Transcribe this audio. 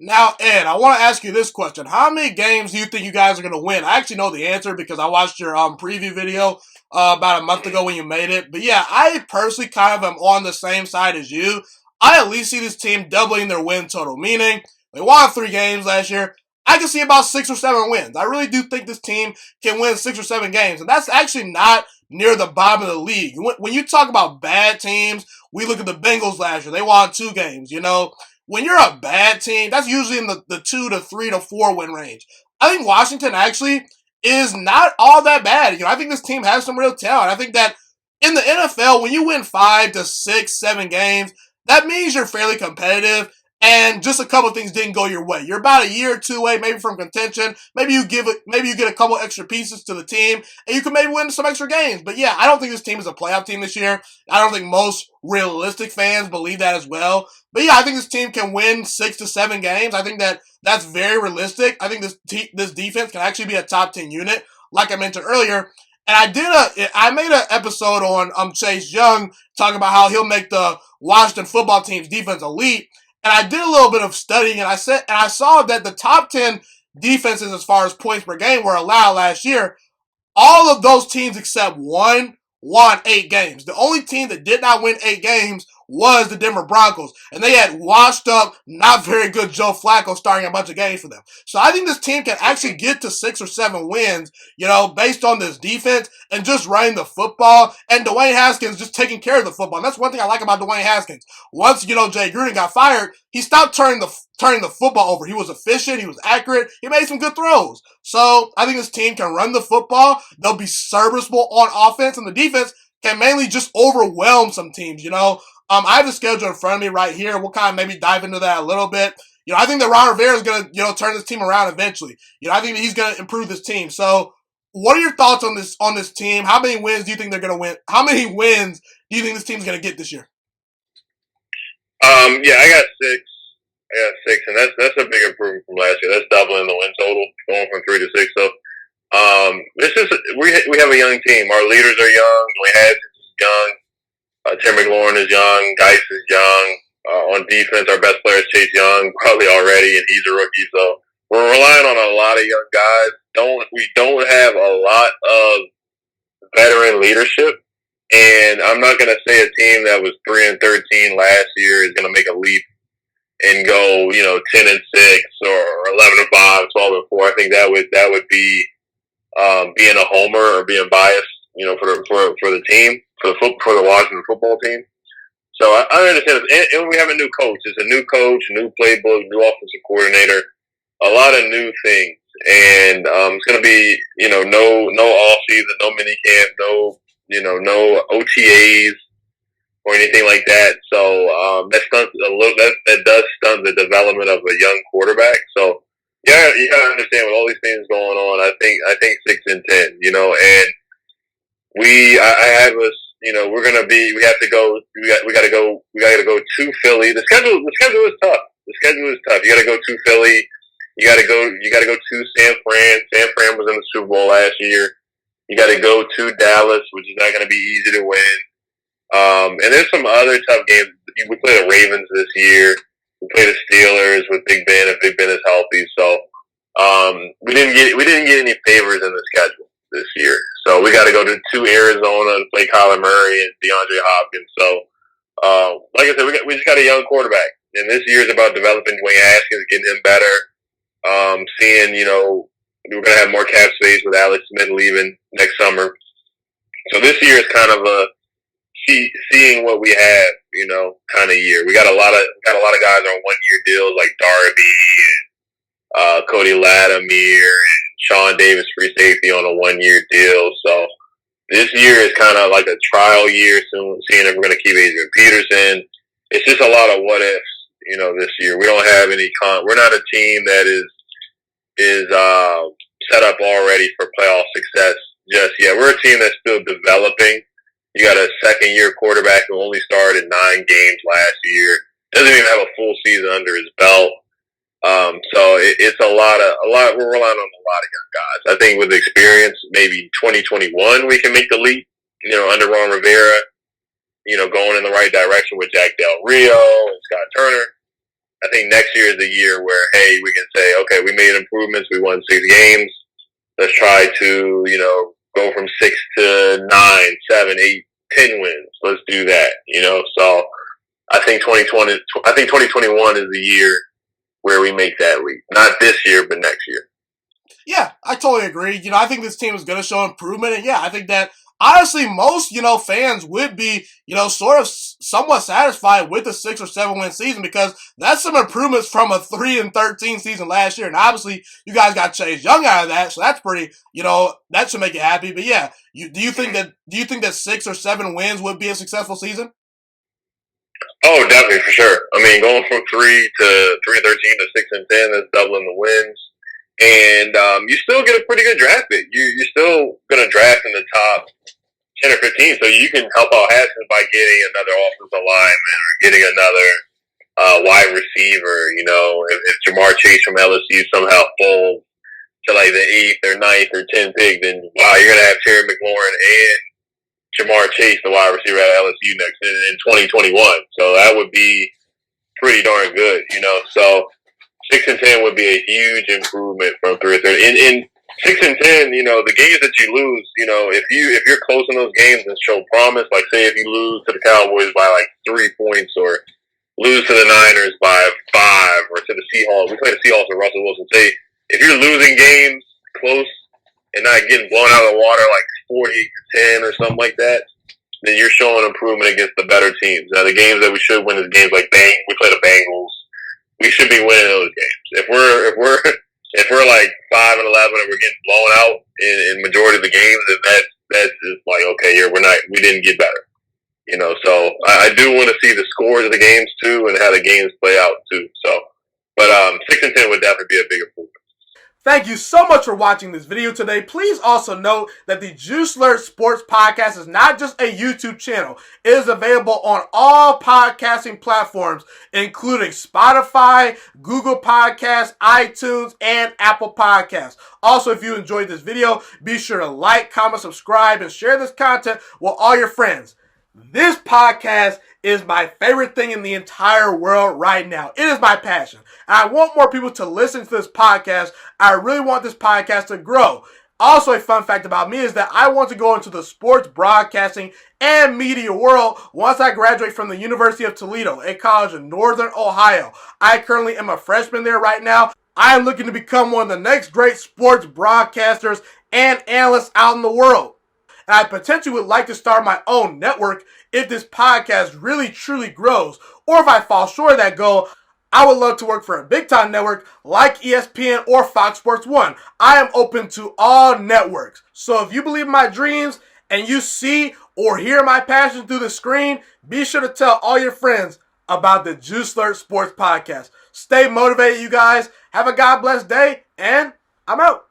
Now, Ed, I want to ask you this question. How many games do you think you guys are going to win? I actually know the answer because I watched your preview video about a month ago when you made it. But yeah, I personally kind of am on the same side as you. I at least see this team doubling their win total, meaning they won 3 games last year. I can see about 6 or 7 wins. I really do think this team can win 6 or 7 games. And that's actually not near the bottom of the league. When you talk about bad teams, we look at the Bengals last year. They won 2 games, when you're a bad team, that's usually in the 2 to 3 to 4 win range. I think Washington actually is not all that bad. I think this team has some real talent. I think that in the NFL, when you win 5 to 6, 7 games, that means you're fairly competitive. And just a couple of things didn't go your way. You're about a year or two away, maybe from contention. Maybe you get a couple extra pieces to the team, and you can maybe win some extra games. But yeah, I don't think this team is a playoff team this year. I don't think most realistic fans believe that as well. But yeah, I think this team can win 6 to 7 games. I think that's very realistic. I think this defense can actually be a top 10 unit, like I mentioned earlier. And I made an episode on Chase Young talking about how he'll make the Washington football team's defense elite. And I did a little bit of studying, and I saw that the top 10 defenses as far as points per game were allowed last year. All of those teams except one won 8 games. The only team that did not win 8 games was the Denver Broncos. And they had washed up, not very good Joe Flacco starting a bunch of games for them. So I think this team can actually get to 6 or 7 wins, based on this defense and just running the football and Dwayne Haskins just taking care of the football. And that's one thing I like about Dwayne Haskins. Once, Jay Gruden got fired, he stopped turning the football over. He was efficient. He was accurate. He made some good throws. So I think this team can run the football. They'll be serviceable on offense, and the defense can mainly just overwhelm some teams, I have the schedule in front of me right here. We'll kind of maybe dive into that a little bit. I think that Ron Rivera is going to, turn this team around eventually. I think that he's going to improve this team. So what are your thoughts on this team? How many wins do you think they're going to win? How many wins do you think this team's going to get this year? Yeah, I got 6. And that's a big improvement from last year. That's doubling the win total, going from 3 to 6. So, we have a young team. Our leaders are young. Dwayne Haskins is young. Tim McLaurin is young. Geis is young. On defense, our best player is Chase Young, probably already, and he's a rookie. So we're relying on a lot of young guys. We don't have a lot of veteran leadership. And I'm not going to say a team that was 3-13 last year is going to make a leap and go, 10-6 or 11-5, 12-4. I think that would be being a homer or being biased, for the team, for the Washington football team. So I understand this. And we have a new coach. It's a new coach, new playbook, new offensive coordinator, a lot of new things. And it's going to be, no off season, no mini camp, no OTAs or anything like that. So that does stunt the development of a young quarterback. So yeah, you gotta understand with all these things going on. I think 6-10, and I have us. We're gonna be. We have to go. We gotta go to Philly. The schedule is tough. You gotta go to Philly. You gotta go to San Fran. San Fran was in the Super Bowl last year. You gotta go to Dallas, which is not gonna be easy to win. And there's some other tough games. We play the Ravens this year. We play the Steelers with Big Ben if Big Ben is healthy. So we didn't get any favors in the schedule this year. So we got to go to Arizona to play Kyler Murray and DeAndre Hopkins. So like I said, we just got a young quarterback, and this year is about developing Dwayne Haskins, getting him better. Seeing we're gonna have more cap space with Alex Smith leaving next summer. So this year is kind of a seeing what we have, kind of year. We got a lot of guys on 1-year deals like Darby and Cody Latimer and Sean Davis, free safety, on a 1-year deal. So this year is kind of like a trial year, soon seeing if we're going to keep Adrian Peterson. It's just a lot of what ifs, this year. We don't have any we're not a team that is set up already for playoff success just yet. We're a team that's still developing. You got a second-year quarterback who only started 9 games last year. Doesn't even have a full season under his belt. So it's a lot. We're relying on a lot of young guys. I think with experience, maybe 2021 we can make the leap. Under Ron Rivera, going in the right direction with Jack Del Rio and Scott Turner. I think next year is the year where, hey, we can say, okay, we made improvements. We won 6 games. Let's try to, go from 6 to 9, 7, 8, 10 wins. Let's do that, So I think 2021 is the year where we make that leap. Not this year, but next year. Yeah, I totally agree. I think this team is going to show improvement. And yeah, I think that honestly most, fans would be, sort of somewhat satisfied with the 6 or 7 win season because that's some improvements from a 3-13 season last year. And obviously you guys got Chase Young out of that. So that's pretty, that should make you happy. But yeah, do you think that 6 or 7 wins would be a successful season? Oh, definitely, for sure. I mean, going from 3-13 to 6-10, that's doubling the wins. And you still get a pretty good draft pick. You're still going to draft in the top 10 or 15, so you can help out Haskins by getting another offensive lineman or getting another wide receiver. If Jamar Chase from LSU somehow falls to like the 8th or 9th or 10th pick, then wow, you're going to have Terry McLaurin and Jamar Chase, the wide receiver at LSU, next in 2021. So that would be pretty darn good, So 6-10 would be a huge improvement from 3-13. In 6-10, the games that you lose, if you're close in those games and show promise, like say if you lose to the Cowboys by like 3 points or lose to the Niners by 5 or to the Seahawks, we play the Seahawks with Russell Wilson. Say if you're losing games close and not getting blown out of the water like 48-10 or something like that, then you're showing improvement against the better teams. Now the games that we should win is games like we play the Bengals. We should be winning those games. If we're like 5-11 and we're getting blown out in majority of the games, then that's just like, okay, we didn't get better. So I do want to see the scores of the games too and how the games play out too. So, but 6-10 would definitely be a big improvement. Thank you so much for watching this video today. Please also note that the Juice Alert Sports Podcast is not just a YouTube channel. It is available on all podcasting platforms, including Spotify, Google Podcasts, iTunes, and Apple Podcasts. Also, if you enjoyed this video, be sure to like, comment, subscribe, and share this content with all your friends. This podcast is my favorite thing in the entire world right now. It is my passion. And I want more people to listen to this podcast. I really want this podcast to grow. Also, a fun fact about me is that I want to go into the sports broadcasting and media world once I graduate from the University of Toledo, a college in Northern Ohio. I currently am a freshman there right now. I am looking to become one of the next great sports broadcasters and analysts out in the world. And I potentially would like to start my own network if this podcast really truly grows. Or if I fall short of that goal, I would love to work for a big time network like ESPN or Fox Sports 1. I am open to all networks. So if you believe in my dreams and you see or hear my passion through the screen, be sure to tell all your friends about the Juice Alert Sports Podcast. Stay motivated, you guys. Have a God bless day, and I'm out.